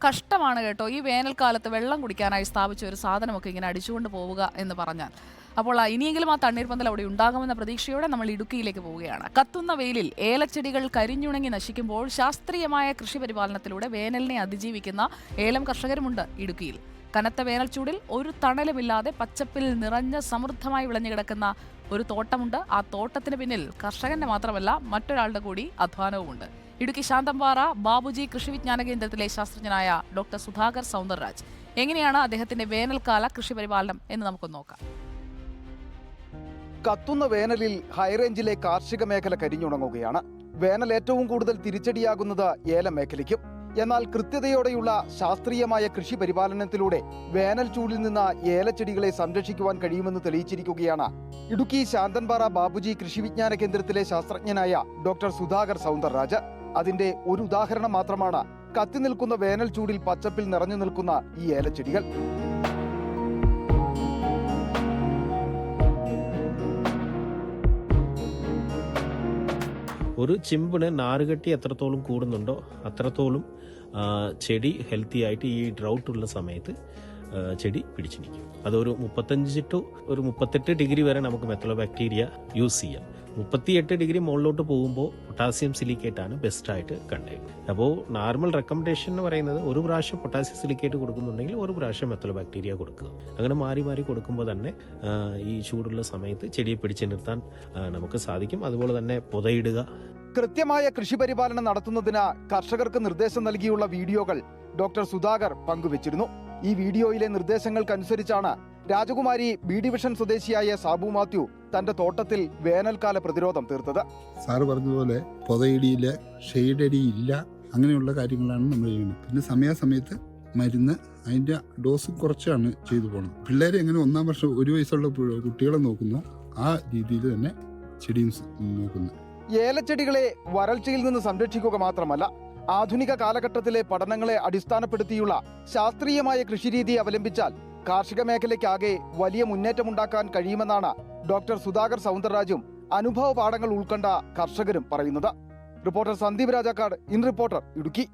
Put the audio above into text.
കഷ്ടമാണ് കേട്ടോ, ഈ വേനൽക്കാലത്ത് വെള്ളം കുടിക്കാനായി സ്ഥാപിച്ച ഒരു സാധനമൊക്കെ ഇങ്ങനെ അടിച്ചുകൊണ്ട് പോവുക എന്ന് പറഞ്ഞാൽ. അപ്പോൾ ഇനിയെങ്കിലും ആ തണ്ണീർപ്പന്തൽ അവിടെ ഉണ്ടാകുമെന്ന പ്രതീക്ഷയോടെ നമ്മൾ ഇടുക്കിയിലേക്ക് പോവുകയാണ്. കത്തുന്ന വെയിലിൽ ഏലച്ചെടികൾ കരിഞ്ഞുണങ്ങി നശിക്കുമ്പോൾ ശാസ്ത്രീയമായ കൃഷി പരിപാലനത്തിലൂടെ വേനലിനെ അതിജീവിക്കുന്ന ഏലം കർഷകരുമുണ്ട് ഇടുക്കിയിൽ. കനത്ത വേനൽച്ചൂടിൽ ഒരു തണലുമില്ലാതെ പച്ചപ്പിൽ നിറഞ്ഞ സമൃദ്ധമായി വിളഞ്ഞു കിടക്കുന്ന ഒരു തോട്ടമുണ്ട്. ആ തോട്ടത്തിന് പിന്നിൽ കർഷകന്റെ മാത്രമല്ല മറ്റൊരാളുടെ കൂടി അധ്വാനവുമുണ്ട്. ഇടുക്കി ശാന്തമ്പാറ ബാബുജി കൃഷി വിജ്ഞാന കേന്ദ്രത്തിലെ ശാസ്ത്രജ്ഞനായ ഡോക്ടർ സുധാകർ സൗന്ദർരാജ്. എങ്ങനെയാണ് അദ്ദേഹത്തിന്റെ വേനൽക്കാല കൃഷി പരിപാലനം എന്ന് നമുക്കൊന്ന് നോക്കാം. കത്തുന്ന വേനലിൽ ഹൈറേഞ്ചിലെ കാർഷിക മേഖല കരിഞ്ഞുണങ്ങുകയാണ്. വേനൽ ഏറ്റവും കൂടുതൽ തിരിച്ചടിയാകുന്നത് ഏലം മേഖലയ്ക്കും. എന്നാൽ കൃത്യതയോടെയുള്ള ശാസ്ത്രീയമായ കൃഷി പരിപാലനത്തിലൂടെ വേനൽ ചൂടിൽ നിന്ന് ഏലച്ചെടികളെ സംരക്ഷിക്കുവാൻ കഴിയുമെന്ന് തെളിയിച്ചിരിക്കുകയാണ് ഇടുക്കി ശാന്തൻപാറ ബാബുജി കൃഷി വിജ്ഞാന കേന്ദ്രത്തിലെ ശാസ്ത്രജ്ഞനായ ഡോക്ടർ സുധാകർ സൗന്ദർരാജ്. അതിന്റെ ഒരു ഉദാഹരണം മാത്രമാണ് കത്തി നിൽക്കുന്ന വേനൽ ചൂടിൽ പച്ചപ്പിൽ നിറഞ്ഞു നിൽക്കുന്ന ഈ ഏലച്ചെടികൾ. ഒരു ചിമ്പിന് നാറുകെട്ടി എത്രത്തോളം കൂടുന്നുണ്ടോ അത്രത്തോളം ചെടി ഹെൽത്തി ആയിട്ട് ഈ ഡ്രൗട്ടുള്ള സമയത്ത് ചെടി പിടിച്ചു നിൽക്കും. അതൊരു 35 to 38 ഡിഗ്രി വരെ നമുക്ക് മെത്തലോബാക്ടീരിയ യൂസ് ചെയ്യാം. 38 ഡിഗ്രി മുകളിലോട്ട് പോകുമ്പോൾ പൊട്ടാസ്യം സിലിക്കേറ്റാണ് ബെസ്റ്റായിട്ട് കണ്ടത്. അപ്പോൾ നോർമൽ റെക്കമെൻഡേഷൻ എന്ന് പറയുന്നത് ഒരു പ്രാവശ്യം പൊട്ടാസ്യം സിലിക്കേറ്റ് കൊടുക്കുന്നുണ്ടെങ്കിൽ ഒരു പ്രാവശ്യം മെത്തലോബാക്ടീരിയ കൊടുക്കുക. അങ്ങനെ മാറി മാറി കൊടുക്കുമ്പോൾ തന്നെ ഈ ചൂടുള്ള സമയത്ത് ചെടിയെ പിടിച്ചു നിർത്താൻ നമുക്ക് സാധിക്കും. അതുപോലെ തന്നെ പൊതയിടുക. കൃത്യമായ കൃഷി പരിപാലനം നടത്തുന്നതിന് കർഷകർക്ക് നിർദ്ദേശം നൽകിയുള്ള വീഡിയോകൾ ഡോക്ടർ സുധാകർ പങ്കുവച്ചിരുന്നു. ഈ വീഡിയോയിലെ നിർദ്ദേശങ്ങൾക്കനുസരിച്ചാണ് രാജകുമാരി ബി ഡിവിഷൻ സ്വദേശിയായ സാബു മാത്യു തന്റെ തോട്ടത്തിൽ വേനൽക്കാല പ്രതിരോധം തീർത്തത്. സാറ് പറഞ്ഞതുപോലെ പൊതയിടിയില്ല, ഷെയ്ഡടി ഇല്ല, അങ്ങനെയുള്ള കാര്യങ്ങളാണ് നമ്മൾ ചെയ്യുന്നത്. പിന്നെ സമയാസമയത്ത് മരുന്ന് അതിന്റെ ഡോസ് കുറച്ചാണ് ചെയ്തു പോകുന്നത്. പിള്ളേരെ എങ്ങനെ 1-ാം വർഷം 1 വയസ്സുള്ള കുട്ടികളെ നോക്കുന്നു ആ രീതിയിൽ തന്നെ ചെടിയും നോക്കുന്നു. ഏലച്ചെടികളെ വരൾച്ചയിൽ നിന്ന് സംരക്ഷിക്കുക മാത്രമല്ല, ആധുനിക കാലഘട്ടത്തിലെ പഠനങ്ങളെ അടിസ്ഥാനപ്പെടുത്തിയുള്ള ശാസ്ത്രീയമായ കൃഷിരീതി അവലംബിച്ചാൽ കാർഷിക മേഖലയ്ക്കാകെ വലിയ മുന്നേറ്റമുണ്ടാക്കാൻ കഴിയുമെന്നാണ് ഡോക്ടർ സുധാകർ സൗന്ദർരാജും അനുഭവ പാഠങ്ങൾ ഉൾക്കൊണ്ട കർഷകരും പറയുന്നത്. Reporter Sandeep Rajakkad, in reporter, Idukki.